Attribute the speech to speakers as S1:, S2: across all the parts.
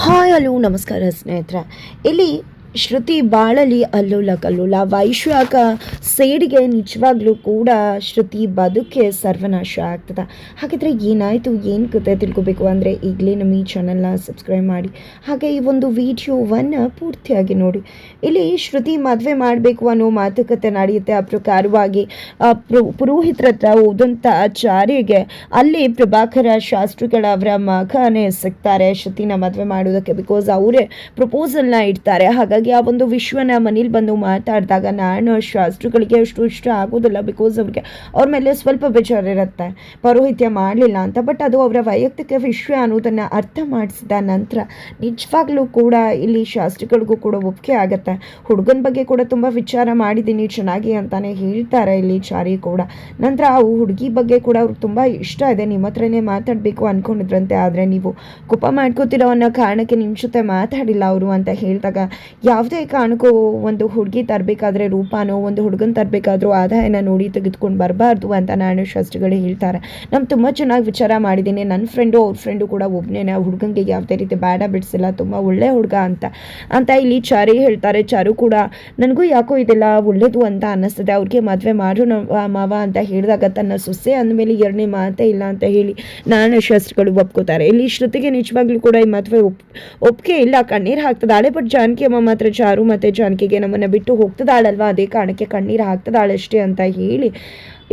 S1: Hi hello ನಮಸ್ಕಾರ ಸ್ನೇಹಿತರೆ. ಇಲ್ಲಿ ಶ್ರುತಿ ಬಾಳಲಿ ಅಲ್ಲೋಲ ಕಲ್ಲೋಲ ವೈಶ್ವಾಕ ಸೇಡಿಗೆ ನಿಜವಾಗ್ಲೂ ಕೂಡ ಶ್ರುತಿ ಬದುಕೆ ಸರ್ವನಾಶ ಆಗ್ತದೆ. ಹಾಗಿದ್ರೆ ಏನಾಯಿತು, ಏನು ಕತೆ ತಿಳ್ಕೊಬೇಕು ಅಂದರೆ ಈಗಲೇ ನಮ್ಮ ಈ ಚಾನಲ್ನ ಸಬ್ಸ್ಕ್ರೈಬ್ ಮಾಡಿ, ಹಾಗೆ ಈ ಒಂದು ವಿಡಿಯೋವನ್ನು ಪೂರ್ತಿಯಾಗಿ ನೋಡಿ. ಇಲ್ಲಿ ಶ್ರುತಿ ಮದುವೆ ಮಾಡಬೇಕು ಅನ್ನೋ ಮಾತುಕತೆ ನಡೆಯುತ್ತೆ. ಆ ಪ್ರಕಾರವಾಗಿ ಪುರೋಹಿತರ ಹತ್ರ ಹೋದಂಥ ಆಚಾರ್ಯಗೆ ಅಲ್ಲಿ ಪ್ರಭಾಕರ ಶಾಸ್ತ್ರಿಗಳವರ ಮಗನೇ ಸಿಗ್ತಾರೆ ಶ್ರುತಿನ ಮದುವೆ ಮಾಡೋದಕ್ಕೆ. ಬಿಕಾಸ್ ಅವರೇ ಪ್ರಪೋಸಲ್ನ ಇಡ್ತಾರೆ. ಹಾಗಾಗಿ ಆ ಒಂದು ವಿಶ್ವನ ಮನೇಲಿ ಬಂದು ಮಾತಾಡಿದಾಗ ನಾನು ಶಾಸ್ತ್ರಿಗಳಿಗೆ ಅಷ್ಟು ಇಷ್ಟ ಆಗೋದಿಲ್ಲ. ಬಿಕಾಸ್ ಅವ್ರ ಮೇಲೆ ಸ್ವಲ್ಪ ಬೇಜಾರಿರುತ್ತೆ ಪೌರೋಹಿತ್ಯ ಮಾಡಲಿಲ್ಲ ಅಂತ. ಬಟ್ ಅದು ಅವರ ವೈಯಕ್ತಿಕ ವಿಷಯ ಅನ್ನೋದನ್ನು ಅರ್ಥ ಮಾಡಿಸಿದ ನಂತರ ನಿಜವಾಗ್ಲೂ ಕೂಡ ಇಲ್ಲಿ ಶಾಸ್ತ್ರಿಗಳಿಗೂ ಕೂಡ ಒಪ್ಪಿಗೆ ಆಗುತ್ತೆ. ಹುಡುಗನ ಬಗ್ಗೆ ಕೂಡ ತುಂಬ ವಿಚಾರ ಮಾಡಿದ್ದೀನಿ ಚೆನ್ನಾಗಿ ಅಂತಾನೆ ಹೇಳ್ತಾರೆ ಇಲ್ಲಿ ಚಾರಿ ಕೂಡ. ನಂತರ ಆ ಹುಡುಗಿ ಬಗ್ಗೆ ಕೂಡ ಅವ್ರಿಗೆ ತುಂಬ ಇಷ್ಟ ಇದೆ, ನಿಮ್ಮ ಹತ್ರನೇ ಮಾತಾಡಬೇಕು ಅಂದ್ಕೊಂಡಿದ್ರಂತೆ. ಆದರೆ ನೀವು ಕೋಪ ಮಾಡ್ಕೋತಿರೋ ಅನ್ನೋ ಕಾರಣಕ್ಕೆ ನಿಮ್ಮ ಜೊತೆ ಮಾತಾಡಿಲ್ಲ ಅವರು ಅಂತ ಹೇಳಿದಾಗ, ಯಾವುದೇ ಕಾರಣಕ್ಕೂ ಒಂದು ಹುಡುಗಿ ತರಬೇಕಾದ್ರೆ ರೂಪಾನೋ ಒಂದು ಹುಡುಗನ ತರಬೇಕಾದ್ರೂ ಆದಾಯನ ನೋಡಿ ತೆಗೆದುಕೊಂಡು ಬರಬಾರ್ದು ಅಂತ ನಾನು ಶಾಸ್ತ್ರಿಗಳು ಹೇಳ್ತಾರೆ. ನಾನು ತುಂಬ ಚೆನ್ನಾಗಿ ವಿಚಾರ ಮಾಡಿದ್ದೀನಿ. ನನ್ನ ಫ್ರೆಂಡು ಅವ್ರ ಫ್ರೆಂಡು ಕೂಡ ಒಬ್ಬನೇ, ಆ ಹುಡುಗನಿಗೆ ಯಾವುದೇ ರೀತಿ ಬ್ಯಾಡ ಬಿಡಿಸಿಲ್ಲ, ತುಂಬ ಒಳ್ಳೆ ಹುಡುಗ ಅಂತ ಇಲ್ಲಿ ಚಾರಿ ಹೇಳ್ತಾರೆ. ಚಾರು ಕೂಡ ನನಗೂ ಯಾಕೋ ಇದೆಲ್ಲ ಒಳ್ಳೇದು ಅಂತ ಅನ್ನಿಸ್ತದೆ, ಅವ್ರಿಗೆ ಮದುವೆ ಮಾಡು ಮಾವ ಅಂತ ಹೇಳಿದಾಗ ತನ್ನ ಸೊಸೆ ಅಂದಮೇಲೆ ಎರಡನೇ ಮಾತೇ ಇಲ್ಲ ಅಂತ ಹೇಳಿ ನಾನು ಶಾಸ್ತ್ರಿಗಳು ಒಪ್ಕೋತಾರೆ. ಇಲ್ಲಿ ಶ್ರುತಿಗೆ ನಿಜವಾಗ್ಲೂ ಕೂಡ ಈ ಮದುವೆ ಒಪ್ಪಿಗೆ ಇಲ್ಲ, ಕಣ್ಣೀರು ಹಾಕ್ತದಾಳೆ. ಬಟ್ ಜಾನಕಿ ಅಮ್ಮ ಮಾತ್ರ ಚಾರು ಮತ್ತು ಜಾನಕಿಗೆ ನಮ್ಮನ್ನು ಬಿಟ್ಟು ಹೋಗ್ತದಾಳಲ್ವಾ, ಅದೇ ಕಾರಣಕ್ಕೆ ಕಣ್ಣೀರು ಹಾಕ್ತದಾಳಷ್ಟೇ ಅಂತ ಹೇಳಿ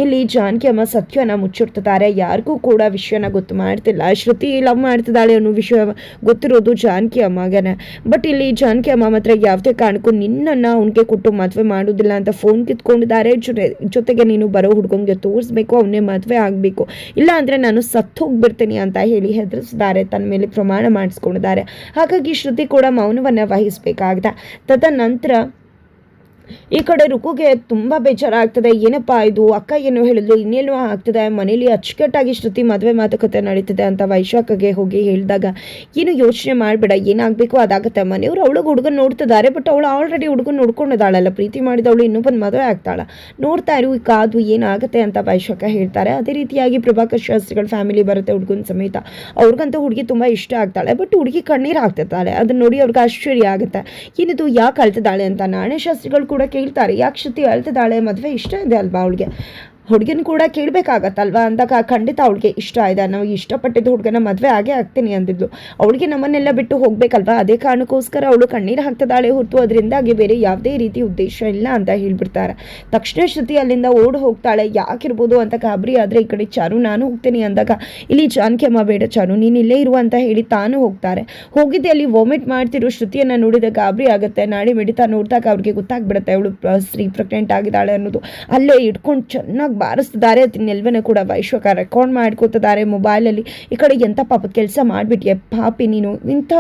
S1: ಇಲ್ಲಿ ಜಾನಕಿ ಅಮ್ಮ ಸತ್ಯನ ಮುಚ್ಚಿಡ್ತಿದ್ದಾರೆ. ಯಾರಿಗೂ ಕೂಡ ವಿಷಯನ ಗೊತ್ತು ಮಾಡ್ತಿಲ್ಲ. ಶ್ರುತಿ ಲವ್ ಮಾಡ್ತಿದ್ದಾಳೆ ಅನ್ನೋ ವಿಷಯ ಗೊತ್ತಿರೋದು ಜಾನಕಿ ಅಮ್ಮಗನೇ. ಬಟ್ ಇಲ್ಲಿ ಜಾನಕಿ ಅಮ್ಮ ಮಾತ್ರ ಯಾವುದೇ ಕಾರಣಕ್ಕೂ ನಿನ್ನನ್ನು ಅವನಿಗೆ ಕೊಟ್ಟು ಮದುವೆ ಮಾಡೋದಿಲ್ಲ ಅಂತ ಫೋನ್ ಕಿತ್ಕೊಂಡಿದ್ದಾರೆ. ಜೊತೆಗೆ ನೀನು ಬರೋ ಹುಡುಗಂಗೆ ತೋರಿಸ್ಬೇಕು, ಅವನ್ನೇ ಮದುವೆ ಆಗಬೇಕು, ಇಲ್ಲ ಅಂದರೆ ನಾನು ಸತ್ತು ಹೋಗ್ಬಿಡ್ತೀನಿ ಅಂತ ಹೇಳಿ ಹೆದರಿಸಿದ್ದಾರೆ, ತನ್ನ ಮೇಲೆ ಪ್ರಮಾಣ ಮಾಡಿಸ್ಕೊಂಡಿದ್ದಾರೆ. ಹಾಗಾಗಿ ಶ್ರುತಿ ಕೂಡ ಮೌನವನ್ನು ವಹಿಸಬೇಕಾಗಿದೆ. ತದನಂತರ ಈ ಕಡೆ ರುಕುಗೆ ತುಂಬ ಬೇಜಾರಾಗ್ತದೆ. ಏನಪ್ಪ ಇದು, ಅಕ್ಕ ಏನು ಹೇಳಿದ್ಲು, ಇನ್ನೇನು ಆಗ್ತದೆ, ಮನೇಲಿ ಅಚ್ಚುಕಟ್ಟಾಗಿ ಶ್ರುತಿ ಮದುವೆ ಮಾತುಕತೆ ನಡೀತಿದೆ ಅಂತ ವೈಶಾಖಗೆ ಹೋಗಿ ಹೇಳಿದಾಗ, ಏನು ಯೋಚನೆ ಮಾಡಬೇಡ, ಏನಾಗಬೇಕು ಅದಾಗುತ್ತೆ. ಮನೆಯವರು ಅವಳಿಗೆ ಹುಡುಗನ ನೋಡ್ತಿದ್ದಾರೆ. ಬಟ್ ಅವಳು ಆಲ್ರೆಡಿ ಹುಡುಗನ ನೋಡ್ಕೊಂಡಿದ್ದಾಳಲ್ಲ, ಪ್ರೀತಿ ಮಾಡಿದವಳು ಇನ್ನೊಬ್ಬನ ಮದುವೆ ಆಗ್ತಾಳ, ನೋಡ್ತಾ ಇರು ಕಾದು ಏನಾಗುತ್ತೆ ಅಂತ ವೈಶಾಖ ಹೇಳ್ತಾರೆ. ಅದೇ ರೀತಿಯಾಗಿ ಪ್ರಭಾಕರ್ ಶಾಸ್ತ್ರಿಗಳ ಫ್ಯಾಮಿಲಿ ಬರುತ್ತೆ ಹುಡುಗನ ಸಮೇತ. ಅವ್ರಿಗಂತೂ ಹುಡುಗಿ ತುಂಬ ಇಷ್ಟ ಆಗ್ತಾಳೆ. ಬಟ್ ಹುಡುಗಿ ಕಣ್ಣೀರು ಆಗ್ತಿರ್ತಾಳೆ. ಅದನ್ನ ನೋಡಿ ಅವ್ರಿಗೆ ಆಶ್ಚರ್ಯ ಆಗುತ್ತೆ, ಏನಿದು ಯಾಕೆ ಅಳ್ತಿದ್ದಾಳೆ ಅಂತ. ನಾಣೆ ಶಾಸ್ತ್ರಿಗಳು ಕೂಡ ಕೇಳ್ತಾರೆ, ಯಾಕೆ ಶ್ರುತಿ ಅಳ್ತಿದ್ದಾಳೆ, ಮದುವೆ ಇಷ್ಟ ಇದೆ ಅಲ್ವಾ ಅವಳಿಗೆ, ಹುಡುಗಿನ ಕೂಡ ಕೇಳಬೇಕಾಗತ್ತಲ್ವ ಅಂದಾಗ ಖಂಡಿತ ಅವಳಿಗೆ ಇಷ್ಟ ಇದೆ, ನಾವು ಇಷ್ಟಪಟ್ಟಿದ್ದು ಹುಡುಗನ ಮದುವೆ ಆಗೇ ಆಗ್ತೀನಿ ಅಂದಿದ್ಲು. ಅವಳಿಗೆ ನಮ್ಮನ್ನೆಲ್ಲ ಬಿಟ್ಟು ಹೋಗ್ಬೇಕಲ್ವಾ, ಅದೇ ಕಾರಣಕ್ಕೋಸ್ಕರ ಅವಳು ಕಣ್ಣೀರು ಹಾಕ್ತದಾಳೆ ಹೊರತು ಅದರಿಂದಾಗಿ ಬೇರೆ ಯಾವುದೇ ರೀತಿ ಉದ್ದೇಶ ಇಲ್ಲ ಅಂತ ಹೇಳ್ಬಿಡ್ತಾರೆ. ತಕ್ಷಣ ಶ್ರುತಿ ಅಲ್ಲಿಂದ ಓಡಿ ಹೋಗ್ತಾಳೆ. ಯಾಕಿರ್ಬೋದು ಅಂತ ಗಾಬರಿ ಆದರೆ ಈ ಕಡೆ ಚಾರು ನಾನು ಹೋಗ್ತೀನಿ ಅಂದಾಗ ಇಲ್ಲಿ ಜಾನಕಿ ಅಮ್ಮ ಬೇಡ ಚಾರು ನೀನು ಇಲ್ಲೇ ಇರು ಅಂತ ಹೇಳಿ ತಾನು ಹೋಗ್ತಾರೆ. ಹೋಗಿದ್ದೆ ಅಲ್ಲಿ ವಾಮಿಟ್ ಮಾಡ್ತಿರೋ ಶ್ರುತಿಯನ್ನು ನೋಡಿದ ಗಾಬರಿ ಆಗುತ್ತೆ. ನಾಡಿ ಮಿಡಿತಾ ನೋಡಿದಾಗ ಅವ್ರಿಗೆ ಗೊತ್ತಾಗ್ಬಿಡುತ್ತೆ ಅವಳು ಪ್ರೆಗ್ನೆಂಟ್ ಆಗಿದ್ದಾಳೆ ಅನ್ನೋದು. ಅಲ್ಲೇ ಇಟ್ಕೊಂಡು ಚೆನ್ನಾಗಿ ಬಾರಿಸ್ತಿದ್ದಾರೆ. ಅದನ್ನೆಲ್ವನ್ನ ಕೂಡ ವೈಶ್ವಕ ರೆಕಾರ್ಡ್ ಮಾಡ್ಕೋತಿದ್ದಾರೆ ಮೊಬೈಲಲ್ಲಿ. ಈ ಕಡೆ ಎಂಥ ಪಾಪದ ಕೆಲಸ ಮಾಡಿಬಿಟ್ಟಿಯೆ ಪಾಪಿ ನೀನು, ಇಂಥ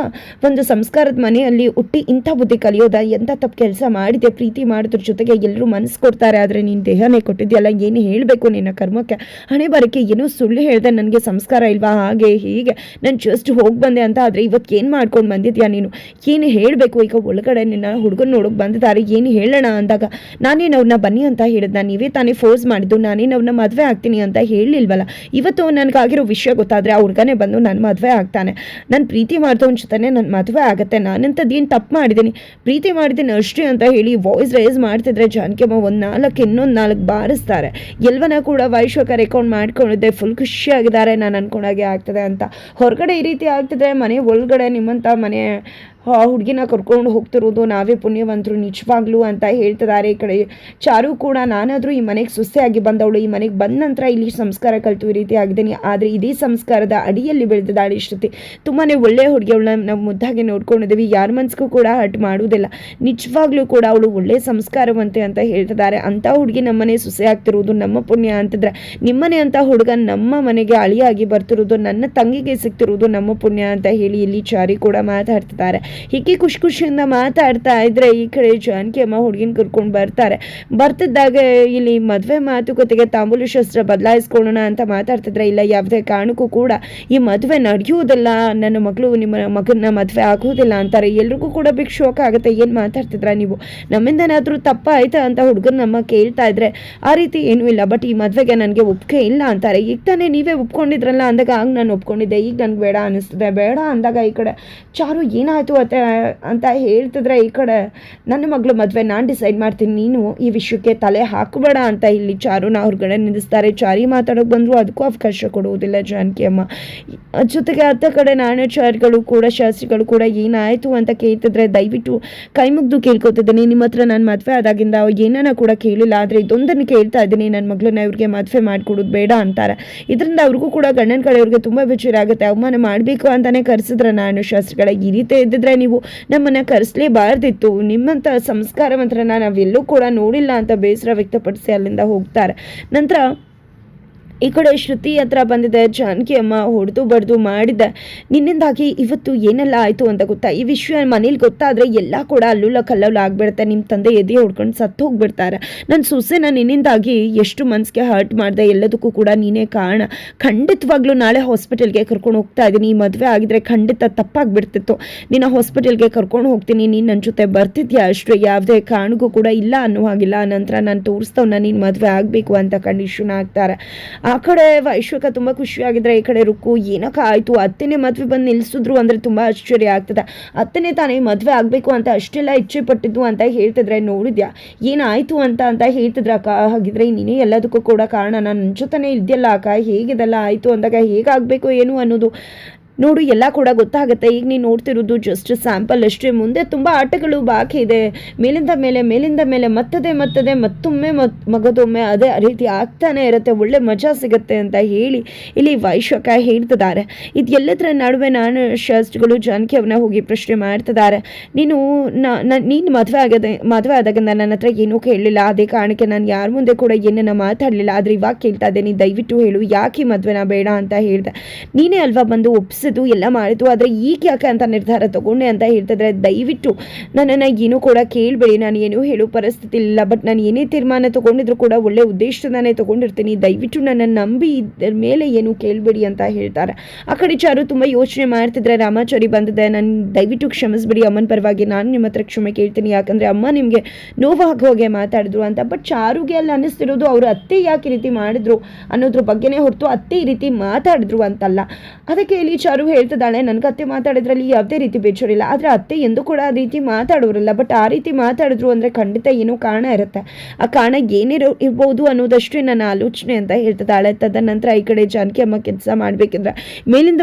S1: ಒಂದು ಸಂಸ್ಕಾರದ ಮನೆಯಲ್ಲಿ ಹುಟ್ಟಿ ಇಂಥ ಬುದ್ಧಿ ಕಲಿಯೋದ, ಎಂಥ ತಪ್ಪು ಕೆಲಸ ಮಾಡಿದೆ. ಪ್ರೀತಿ ಮಾಡೋದ್ರ ಜೊತೆಗೆ ಎಲ್ಲರೂ ಮನಸ್ಸು ಕೊಡ್ತಾರೆ, ಆದರೆ ನೀನು ದೇಹನೇ ಕೊಟ್ಟಿದ್ಯಲ್ಲ, ಏನು ಹೇಳಬೇಕು ನಿನ್ನ ಕರ್ಮಕ್ಕೆ, ಹಣೆ ಬರೋಕ್ಕೆ ಏನೋ ಸುಳ್ಳು ಹೇಳಿದೆ, ನನಗೆ ಸಂಸ್ಕಾರ ಇಲ್ವಾ, ಹಾಗೆ ಹೀಗೆ ನಾನು ಜಸ್ಟ್ ಹೋಗಿ ಬಂದೆ ಅಂತ. ಆದರೆ ಇವತ್ತು ಏನು ಮಾಡ್ಕೊಂಡು ಬಂದಿದ್ಯಾ ನೀನು, ಏನು ಹೇಳಬೇಕು. ಈಗ ಒಳಗಡೆ ನಿನ್ನ ಹುಡುಗನ ನೋಡೋಕೆ ಬಂದಿದ್ದಾರೆ, ಏನು ಹೇಳೋಣ ಅಂದಾಗ ನಾನೇನು ಅವ್ರನ್ನ ಬನ್ನಿ ಅಂತ ಹೇಳಿದ್ನ, ನೀವೇ ತಾನೇ ಫೋರ್ಸ್ ಮಾಡಿದ್ದು, ನಾನೇನು ಅವ್ರನ್ನ ಮದುವೆ ಆಗ್ತೀನಿ ಅಂತ ಹೇಳಿಲ್ವಲ್ಲ. ಇವತ್ತು ನನಗಾಗಿರೋ ವಿಷಯ ಗೊತ್ತಾದರೆ ಆ ಹುಡುಗನೇ ಬಂದು ನನ್ನ ಮದುವೆ ಆಗ್ತಾನೆ, ನಾನು ಪ್ರೀತಿ ಮಾಡಿದವನ ಜೊತೆನೇ ನನ್ನ ಮದುವೆ ಆಗುತ್ತೆ, ನಾನಂಥದ್ದು ಏನು ತಪ್ಪು ಮಾಡಿದ್ದೀನಿ, ಪ್ರೀತಿ ಮಾಡಿದ್ದೀನಿ ಅಷ್ಟೇ ಅಂತ ಹೇಳಿ ವಾಯ್ಸ್ ರೈಸ್ ಮಾಡ್ತಿದ್ರೆ ಜಾನಕಿ ಅಮ್ಮ ಇನ್ನೊಂದು ನಾಲ್ಕು ಬಾರಿಸ್ತಾರೆ. ಎಲ್ಲವನ್ನ ಕೂಡ ವೈಶ್ವಕ ರೆಕಾರ್ಡ್ ಮಾಡ್ಕೊಂಡಿದ್ದೆ, ಫುಲ್ ಖುಷಿಯಾಗಿದ್ದಾರೆ, ನಾನು ಅನ್ಕೊಂಡಾಗೆ ಆಗ್ತದೆ ಅಂತ. ಹೊರಗಡೆ ಈ ರೀತಿ ಆಗ್ತಿದ್ರೆ ಮನೆ ಒಳಗಡೆ ನಿಮ್ಮಂಥ ಮನೆ ಹುಡುಗಿನ ಕರ್ಕೊಂಡು ಹೋಗ್ತಿರೋದು ನಾವೇ ಪುಣ್ಯವಂತರು ನಿಜವಾಗ್ಲೂ ಅಂತ ಹೇಳ್ತಿದ್ದಾರೆ. ಈ ಕಡೆ ಚಾರು ಕೂಡ ನಾನಾದರೂ ಈ ಮನೆಗೆ ಸೊಸೆಯಾಗಿ ಬಂದವಳು, ಈ ಮನೆಗೆ ಬಂದ ನಂತರ ಇಲ್ಲಿ ಸಂಸ್ಕಾರ ಕಲಿತು ಈ ರೀತಿ ಆಗಿದ್ದೀನಿ, ಆದರೆ ಇದೇ ಸಂಸ್ಕಾರದ ಅಡಿಯಲ್ಲಿ ಬೆಳೆದಿದ್ದಾಳೆ ಶ್ರುತಿ, ತುಂಬಾ ಒಳ್ಳೆಯ ಹುಡುಗಿಯವಳನ್ನ ನಾವು ಮುದ್ದಾಗಿ ನೋಡ್ಕೊಂಡಿದ್ದೀವಿ, ಯಾರ ಮನಸ್ಸಿಗೂ ಕೂಡ ಹರ್ಟ್ ಮಾಡುವುದಿಲ್ಲ, ನಿಜವಾಗ್ಲೂ ಕೂಡ ಅವಳು ಒಳ್ಳೆಯ ಸಂಸ್ಕಾರವಂತೆ ಅಂತ ಹೇಳ್ತಿದ್ದಾರೆ. ಅಂಥ ಹುಡುಗಿ ನಮ್ಮನೆ ಸೊಸೆ ಆಗ್ತಿರೋದು ನಮ್ಮ ಪುಣ್ಯ ಅಂತಿದ್ರೆ, ನಿಮ್ಮನೆ ಅಂತ ಹುಡುಗ ನಮ್ಮ ಮನೆಗೆ ಅಳಿಯಾಗಿ ಬರ್ತಿರೋದು, ನನ್ನ ತಂಗಿಗೆ ಸಿಗ್ತಿರೋದು ನಮ್ಮ ಪುಣ್ಯ ಅಂತ ಹೇಳಿ ಇಲ್ಲಿ ಚಾರಿ ಕೂಡ ಮಾತಾಡ್ತಿದ್ದಾರೆ. ಹೀಗೆ ಖುಷಿ ಖುಷಿಯಿಂದ ಮಾತಾಡ್ತಾ ಇದ್ರೆ ಈ ಕಡೆ ಜಾನಕಿ ಅಮ್ಮ ಹುಡುಗಿನ ಕರ್ಕೊಂಡು ಬರ್ತಾರೆ. ಬರ್ತಿದ್ದಾಗ ಇಲ್ಲಿ ಮದುವೆ ಮಾತುಕತೆಗೆ ತಾಂಬೂಲ ಶಾಸ್ತ್ರ ಬದಲಾಯಿಸ್ಕೊಳ್ಳೋಣ ಅಂತ ಮಾತಾಡ್ತಿದ್ರೆ, ಇಲ್ಲ ಯಾವುದೇ ಕಾರಣಕ್ಕೂ ಕೂಡ ಈ ಮದುವೆ ನಡೆಯುವುದಿಲ್ಲ, ನನ್ನ ಮಗಳು ನಿಮ್ಮ ಮಗನ ಮದುವೆ ಆಗುವುದಿಲ್ಲ ಅಂತಾರೆ. ಎಲ್ರಿಗೂ ಕೂಡ ಬಿಗ್ ಶೋಕ್ ಆಗುತ್ತೆ, ಏನು ಮಾತಾಡ್ತಿದ್ರ ನೀವು, ನಮ್ಮಿಂದ ಏನಾದರೂ ತಪ್ಪಾಯ್ತಾ ಅಂತ ಹುಡುಗನ ನಮ್ಮ ಕೇಳ್ತಾ ಇದ್ರೆ, ಆ ರೀತಿ ಏನೂ ಇಲ್ಲ, ಬಟ್ ಈ ಮದುವೆಗೆ ನನಗೆ ಒಪ್ಪಿಗೆ ಇಲ್ಲ ಅಂತಾರೆ. ಈಗ ತಾನೇ ನೀವೇ ಒಪ್ಕೊಂಡಿದ್ರಲ್ಲ ಅಂದಾಗ ನಾನು ಒಪ್ಕೊಂಡಿದ್ದೆ, ಈಗ ನನಗೆ ಬೇಡ ಅನ್ನಿಸ್ತದೆ. ಬೇಡ ಅಂದಾಗ ಈ ಕಡೆ ಚಾರು ಏನಾಯಿತು ಅಂತ ಹೇಳ್ತಿದ್ರೆ, ಈ ಕಡೆ ನನ್ನ ಮಗಳು ಮದುವೆ ನಾನು ಡಿಸೈಡ್ ಮಾಡ್ತೀನಿ, ನೀನು ಈ ವಿಷಯಕ್ಕೆ ತಲೆ ಹಾಕಬೇಡ ಅಂತ ಇಲ್ಲಿ ಚಾರುನ ಹೊರಗಡೆ ನಿಲ್ಲಿಸ್ತಾರೆ. ಚಾರಿ ಮಾತಾಡೋಕೆ ಬಂದರೂ ಅದಕ್ಕೂ ಅವಕಾಶ ಕೊಡುವುದಿಲ್ಲ ಜಾನಕಿ ಅಮ್ಮ. ಜೊತೆಗೆ ಅತ್ತ ಕಡೆ ನಾಣ್ಯಾಚಾರಿಗಳು ಕೂಡ ಶಾಸ್ತ್ರಿಗಳು ಕೂಡ ಏನಾಯಿತು ಅಂತ ಕೇಳ್ತಿದ್ರೆ, ದಯವಿಟ್ಟು ಕೈ ಮುಗ್ದು ಕೇಳ್ಕೊತಿದ್ದೀನಿ, ನಿಮ್ಮ ಹತ್ರ ನಾನು ಮದುವೆ ಆದಾಗಿಂದ ಏನನ್ನ ಕೂಡ ಕೇಳಿಲ್ಲ, ಆದರೆ ಇದೊಂದನ್ನು ಕೇಳ್ತಾ ಇದ್ದೀನಿ, ನನ್ನ ಮಗಳನ್ನ ಇವ್ರಿಗೆ ಮದುವೆ ಮಾಡಿಕೊಡೋದು ಬೇಡ ಅಂತಾರೆ. ಇದರಿಂದ ಅವ್ರಿಗೂ ಕೂಡ ಗಂಡನ ಕಡೆಯವ್ರಿಗೆ ತುಂಬ ಬೇಜಾರಾಗುತ್ತೆ. ಅವಮಾನ ಮಾಡಬೇಕು ಅಂತಲೇ ಕರೆಸಿದ್ರೆ ನಾಣ್ಯಶಾಸ್ತ್ರಿಗಳ, ಈ ರೀತಿ ಇದ್ದಿದ್ರೆ ನೀವು ನಮ್ಮನ್ನು ಕರೆಸಲೇಬಾರ್ದಿತ್ತು, ನಿಮ್ಮಂಥ ಸಂಸ್ಕಾರವಂತರನ್ನ ನಾವೆಲ್ಲೂ ಕೂಡ ನೋಡಿಲ್ಲ ಅಂತ ಬೇಸರ ವ್ಯಕ್ತಪಡಿಸಿ ಅಲ್ಲಿಂದ ಹೋಗ್ತಾರೆ. ನಂತರ ಈ ಕಡೆ ಶ್ರುತಿ ಹತ್ರ ಬಂದಿದೆ ಜಾನಕಿ ಅಮ್ಮ, ಹೊಡೆದು ಬಡ್ದು ಮಾಡಿದ್ದೆ, ನಿನ್ನಿಂದಾಗಿ ಇವತ್ತು ಏನೆಲ್ಲ ಆಯಿತು ಅಂತ ಗೊತ್ತಾ, ಈ ವಿಷಯ ಮನೇಲಿ ಗೊತ್ತಾದರೆ ಎಲ್ಲ ಕೂಡ ಅಲ್ಲೂಲ ಕಲ್ಲೂಲ ಆಗಿಬಿಡುತ್ತೆ, ನಿಮ್ಮ ತಂದೆ ಎದೆ ಹೊಡ್ಕೊಂಡು ಸತ್ತು ಹೋಗ್ಬಿಡ್ತಾರೆ, ನನ್ನ ಸೊಸೆನ ನಿನ್ನಿಂದಾಗಿ ಎಷ್ಟು ಮನಸ್ಸಿಗೆ ಹರ್ಟ್ ಮಾಡಿದೆ, ಎಲ್ಲದಕ್ಕೂ ಕೂಡ ನೀನೇ ಕಾರಣ, ಖಂಡಿತವಾಗ್ಲೂ ನಾಳೆ ಹಾಸ್ಪಿಟಲ್ಗೆ ಕರ್ಕೊಂಡು ಹೋಗ್ತಾ ಇದ್ದೀನಿ, ಈ ಮದುವೆ ಆಗಿದ್ರೆ ಖಂಡಿತ ತಪ್ಪಾಗಿಬಿಡ್ತಿತ್ತು, ನಿನ್ನ ಹಾಸ್ಪಿಟಲ್ಗೆ ಕರ್ಕೊಂಡು ಹೋಗ್ತೀನಿ, ನೀನು ನನ್ನ ಜೊತೆ ಬರ್ತಿದ್ಯಾ ಅಷ್ಟು, ಯಾವುದೇ ಕಾರಣಕ್ಕೂ ಕೂಡ ಇಲ್ಲ ಅನ್ನೋ ಹಾಗಿಲ್ಲ, ನಂತರ ನಾನು ತೋರಿಸ್ತವನ್ನ ನೀನು ಮದುವೆ ಆಗಬೇಕು ಅಂತ ಕಂಡೀಷನ್ ಆಗ್ತಾರೆ. ಆ ಕಡೆ ವೈಶ್ವಕ ತುಂಬ ಖುಷಿಯಾಗಿದ್ರೆ, ಈ ಕಡೆ ರುಕ್ಕು ಏನಕ್ಕ ಆಯಿತು, ಅತ್ತೆನೇ ಮದುವೆ ಬಂದು ನಿಲ್ಲಿಸಿದ್ರು ಅಂದರೆ ತುಂಬ ಆಶ್ಚರ್ಯ ಆಗ್ತದೆ, ಅತ್ತೆನೇ ತಾನೇ ಮದುವೆ ಆಗಬೇಕು ಅಂತ ಅಷ್ಟೆಲ್ಲ ಇಚ್ಛೆ ಪಟ್ಟಿದ್ದು ಅಂತ ಹೇಳ್ತಿದ್ರೆ, ನೋಡಿದ್ಯಾ ಏನಾಯಿತು ಅಂತ ಹೇಳ್ತಿದ್ರ ಅಕ್ಕ, ಹಾಗಿದ್ರೆ ನೀನೇ ಎಲ್ಲದಕ್ಕೂ ಕೂಡ ಕಾರಣ, ನಾನು ನನ್ನ ಜೊತೆನೇ ಇದೆಯಲ್ಲ ಅಕ್ಕ, ಹೇಗಿದೆಲ್ಲ ಆಯಿತು ಅಂದಾಗ ಹೇಗಾಗಬೇಕು ಏನು ಅನ್ನೋದು ನೋಡು ಎಲ್ಲ ಕೂಡ ಗೊತ್ತಾಗುತ್ತೆ. ಈಗ ನೀನು ನೋಡ್ತಿರೋದು ಜಸ್ಟ್ ಸ್ಯಾಂಪಲ್ ಅಷ್ಟೇ, ಮುಂದೆ ತುಂಬ ಆಟಗಳು ಬಾಕಿ ಇದೆ, ಮೇಲಿಂದ ಮೇಲೆ ಮತ್ತೊಮ್ಮೆ ಮಗದೊಮ್ಮೆ ಅದೇ ರೀತಿ ಆಗ್ತಾನೆ ಇರುತ್ತೆ, ಒಳ್ಳೆ ಮಜಾ ಸಿಗುತ್ತೆ ಅಂತ ಹೇಳಿ ಇಲ್ಲಿ ವೈಶ್ವಕ ಹೇಳ್ತಿದ್ದಾರೆ. ಇದು ಎಲ್ಲದರ ನಡುವೆ ನಾನು ಶಾಸ್ತ್ರಿಗಳು ಜಾನಕಿ ಅವ್ರನ್ನ ಹೋಗಿ ಪ್ರಶ್ನೆ ಮಾಡ್ತಿದ್ದಾರೆ, ನೀನು ಮದುವೆ ಆದಾಗಿಂದ ನನ್ನ ಹತ್ರ ಏನೂ ಕೇಳಲಿಲ್ಲ, ಅದೇ ಕಾರಣಕ್ಕೆ ನಾನು ಯಾರ ಮುಂದೆ ಕೂಡ ಏನನ್ನ ಮಾತಾಡಲಿಲ್ಲ, ಆದರೆ ಇವಾಗ ಕೇಳ್ತಾ ಇದ್ದೇನೆ, ದಯವಿಟ್ಟು ಹೇಳು ಯಾಕೆ ಮದುವೆನ ಬೇಡ ಅಂತ ಹೇಳಿದೆ, ನೀನೇ ಅಲ್ವಾ ಬಂದು ಎಲ್ಲ ಮಾಡಿತು, ಆದರೆ ಈಗ ಯಾಕೆ ಅಂತ ನಿರ್ಧಾರ ತಗೊಂಡೆ ಅಂತ ಹೇಳ್ತಿದ್ರೆ, ದಯವಿಟ್ಟು ನನ್ನನ್ನು ಏನೂ ಕೂಡ ಕೇಳಬೇಡಿ, ನಾನು ಏನೂ ಹೇಳೋ ಪರಿಸ್ಥಿತಿ ಇಲ್ಲ, ಬಟ್ ನಾನು ಏನೇ ತೀರ್ಮಾನ ತೊಗೊಂಡಿದ್ರು ಕೂಡ ಒಳ್ಳೆ ಉದ್ದೇಶದಿಂದಾನೇ ತೊಗೊಂಡಿರ್ತೀನಿ, ದಯವಿಟ್ಟು ನನ್ನನ್ನು ನಂಬಿ ಇದ್ರ ಮೇಲೆ ಏನೂ ಕೇಳಬೇಡಿ ಅಂತ ಹೇಳ್ತಾರೆ. ಆ ಕಡೆ ಚಾರು ತುಂಬ ಯೋಚನೆ ಮಾಡ್ತಿದ್ರೆ, ರಾಮಾಚಾರಿ ಬಂದಿದೆ, ನಾನು ದಯವಿಟ್ಟು ಕ್ಷಮಿಸ್ಬಿಡಿ ಅಮ್ಮನ ಪರವಾಗಿ, ನಾನು ನಿಮ್ಮ ಹತ್ರ ಕ್ಷಮೆ ಕೇಳ್ತೀನಿ, ಯಾಕಂದರೆ ಅಮ್ಮ ನಿಮಗೆ ನೋವಾಗೋಗೆ ಮಾತಾಡಿದ್ರು ಅಂತ. ಬಟ್ ಚಾರುಗೆ ಅಲ್ಲಿ ಅನ್ನಿಸ್ತಿರೋದು ಅವರು ಅತ್ತೆ ಯಾಕೆ ಈ ರೀತಿ ಮಾಡಿದ್ರು ಅನ್ನೋದ್ರ ಬಗ್ಗೆನೇ ಹೊರತು ಅತ್ತೆ ಈ ರೀತಿ ಮಾತಾಡಿದ್ರು ಅಂತಲ್ಲ. ಅದಕ್ಕೆ ಇಲ್ಲಿ ಚಾರು ಹೇಳ್ತಿದ್ದಾಳೆ, ನನಗೆ ಅತ್ತೆ ಮಾತಾಡಿದ್ರಲ್ಲಿ ಯಾವುದೇ ರೀತಿ ಬೇಜಾರಿಲ್ಲ, ಆದರೆ ಅತ್ತೆ ಎಂದು ಕೂಡ ಆ ರೀತಿ ಮಾತಾಡೋರಿಲ್ಲ, ಬಟ್ ಆ ರೀತಿ ಮಾತಾಡಿದ್ರು ಅಂದರೆ ಖಂಡಿತ ಏನೋ ಕಾರಣ ಇರುತ್ತೆ, ಆ ಕಾರಣ ಇರ್ಬೋದು ಅನ್ನೋದಷ್ಟೇ ನನ್ನ ಆಲೋಚನೆ ಅಂತ ಹೇಳ್ತಿದ್ದಾಳೆ. ತದನಂತರ ಈ ಕಡೆ ಜಾನಕಿ ಅಮ್ಮ ಕೆಲಸ ಮಾಡಬೇಕಿದ್ರೆ ಮೇಲಿಂದ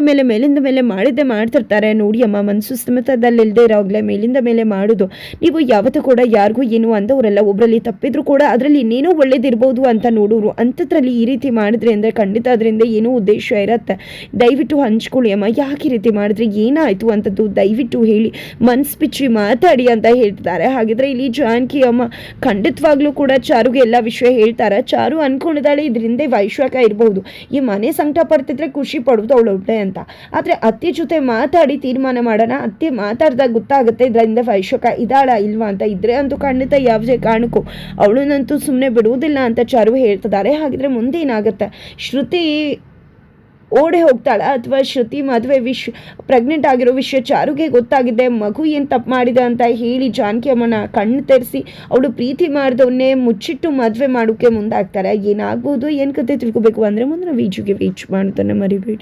S1: ಮೇಲೆ ಮಾಡಿದ್ದೆ ಮಾಡ್ತಿರ್ತಾರೆ, ನೋಡಿ ಅಮ್ಮ ಮನಸ್ಸು ಸ್ಥಿಮಿತದಲ್ಲಿಲ್ಲದೆ ಇರೋಗ್ಲೇ ಮೇಲಿಂದ ಮೇಲೆ ಮಾಡೋದು, ನೀವು ಯಾವತ್ತೂ ಕೂಡ ಯಾರಿಗೂ ಏನು ಅಂದವರೆಲ್ಲ, ಒಬ್ಬರಲ್ಲಿ ತಪ್ಪಿದ್ರು ಕೂಡ ಅದರಲ್ಲಿ ಇನ್ನೇನೋ ಒಳ್ಳೇದಿರ್ಬೋದು ಅಂತ ನೋಡೋರು, ಅಂಥದ್ರಲ್ಲಿ ಈ ರೀತಿ ಮಾಡಿದ್ರೆ ಅಂದರೆ ಖಂಡಿತ ಅದರಿಂದ ಏನೋ ಉದ್ದೇಶ ಇರುತ್ತೆ, ದಯವಿಟ್ಟು ಹಂಚ್ಕೊಳ್ಳಿ ಅಮ್ಮ, ಯಾಕೆ ರೀತಿ ಮಾಡಿದ್ರೆ ಏನಾಯಿತು ಅಂತದ್ದು ದಯವಿಟ್ಟು ಹೇಳಿ, ಮನ್ಸು ಬಿಚ್ಚಿ ಮಾತಾಡಿ ಅಂತ ಹೇಳ್ತಿದ್ದಾರೆ. ಹಾಗಿದ್ರೆ ಇಲ್ಲಿ ಜಾನಕಿ ಅಮ್ಮ ಖಂಡಿತವಾಗ್ಲೂ ಕೂಡ ಚಾರುಗೆ ಎಲ್ಲ ವಿಷಯ ಹೇಳ್ತಾರೆ. ಚಾರು ಅನ್ಕೊಂಡಿದ್ದಾಳೆ ಇದರಿಂದ ವೈಶ್ವಕ ಇರಬಹುದು, ಈ ಮನೆ ಸಂಕಟ ಪಡ್ತಿದ್ರೆ ಖುಷಿ ಪಡುವುದು ಅವಳೊಬ್ಬಳೆ ಅಂತ, ಆದರೆ ಅತ್ತೆ ಜೊತೆ ಮಾತಾಡಿ ತೀರ್ಮಾನ ಮಾಡೋಣ, ಅತ್ತೆ ಮಾತಾಡಿದಾಗ ಗೊತ್ತಾಗುತ್ತೆ ಇದರಿಂದ ವೈಶ್ವಕ ಇದ್ದಾಳ ಇಲ್ವಾ ಅಂತ, ಇದ್ರೆ ಅಂತೂ ಖಂಡಿತ ಯಾವುದೇ ಕಾರಣಕ್ಕೂ ಅವಳನ್ನಂತೂ ಸುಮ್ಮನೆ ಬಿಡುವುದಿಲ್ಲ ಅಂತ ಚಾರು ಹೇಳ್ತಿದ್ದಾರೆ. ಹಾಗಿದ್ರೆ ಮುಂದೆ ಏನಾಗುತ್ತೆ, ಶ್ರುತಿ ಓಡೆ ಹೋಗ್ತಾಳ ಅಥವಾ ಶ್ರುತಿ ಮದುವೆ ಪ್ರೆಗ್ನೆಂಟ್ ಆಗಿರೋ ವಿಷಯ ಚಾರುಗೆ ಗೊತ್ತಾಗಿದೆ, ಮಗು ಏನು ತಪ್ಪು ಮಾಡಿದೆ ಅಂತ ಹೇಳಿ ಜಾನಕಿ ಅಮ್ಮನ ಕಣ್ಣು ತೆರೆಸಿ ಅವಳು ಪ್ರೀತಿ ಮಾಡಿದವನ್ನೇ ಮುಚ್ಚಿಟ್ಟು ಮದುವೆ ಮಾಡೋಕ್ಕೆ ಮುಂದಾಗ್ತಾರೆ. ಏನಾಗ್ಬೋದು ಏನು ಕತೆ ತಿಳ್ಕೊಬೇಕು ಅಂದರೆ ಮುಂದಿನ ವೀಡಿಯೋಗೆ ವೇಟ್ ಮಾಡೋದನ್ನು ಮರಿಬೇಡಿ.